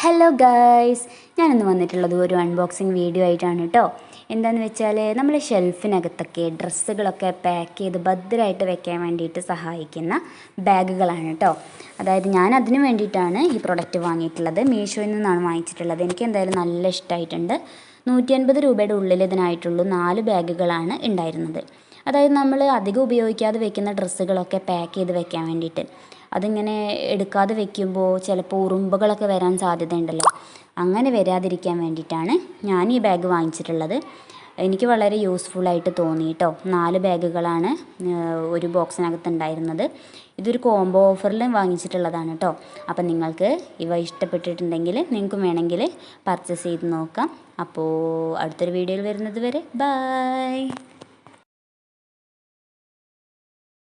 Hello guys, ഞാനിന്ന് വന്നിട്ടുള്ളത് ഒരു അൺബോക്സിങ് വീഡിയോ ആയിട്ടാണ് കേട്ടോ. എന്താണെന്ന് വെച്ചാൽ നമ്മൾ ഷെൽഫിനകത്തൊക്കെ ഡ്രസ്സുകളൊക്കെ പാക്ക് ചെയ്ത് ഭദ്രമായിട്ട് വെക്കാൻ വേണ്ടിയിട്ട് സഹായിക്കുന്ന ബാഗുകളാണ് കേട്ടോ. അതായത് ഞാൻ അതിന് വേണ്ടിയിട്ടാണ് ഈ പ്രൊഡക്റ്റ് വാങ്ങിയിട്ടുള്ളത്. മീഷോയിൽ നിന്നാണ് വാങ്ങിച്ചിട്ടുള്ളത്. എനിക്ക് എന്തായാലും നല്ല ഇഷ്ടമായിട്ടുണ്ട്. 150 രൂപയുടെ ഉള്ളിൽ ഇതിനായിട്ടുള്ളൂ 4 ബാഗുകളാണ് ഉണ്ടായിരുന്നത്. അതായത് നമ്മൾ അധികം ഉപയോഗിക്കാതെ വെക്കുന്ന ഡ്രസ്സുകളൊക്കെ പാക്ക് ചെയ്ത് വെക്കാൻ വേണ്ടിയിട്ട്. അതിങ്ങനെ എടുക്കാതെ വെക്കുമ്പോൾ ചിലപ്പോൾ ഉറുമ്പുകളൊക്കെ വരാൻ സാധ്യതയുണ്ടല്ലോ. അങ്ങനെ വരാതിരിക്കാൻ വേണ്ടിയിട്ടാണ് ഞാൻ ഈ ബാഗ് വാങ്ങിച്ചിട്ടുള്ളത്. എനിക്ക് വളരെ യൂസ്ഫുള്ളായിട്ട് തോന്നി കേട്ടോ. 4 ബാഗുകളാണ് ഒരു ബോക്സിനകത്ത് ഉണ്ടായിരുന്നത്. ഇതൊരു കോംബോ ഓഫറിൽ വാങ്ങിച്ചിട്ടുള്ളതാണ് കേട്ടോ. അപ്പം നിങ്ങൾക്ക് ഇവ ഇഷ്ടപ്പെട്ടിട്ടുണ്ടെങ്കിൽ നിങ്ങൾക്കും വേണമെങ്കിൽ പർച്ചേസ് ചെയ്ത് നോക്കാം. അപ്പോൾ അടുത്തൊരു വീഡിയോയിൽ വരുന്നത് വരെ ബൈ.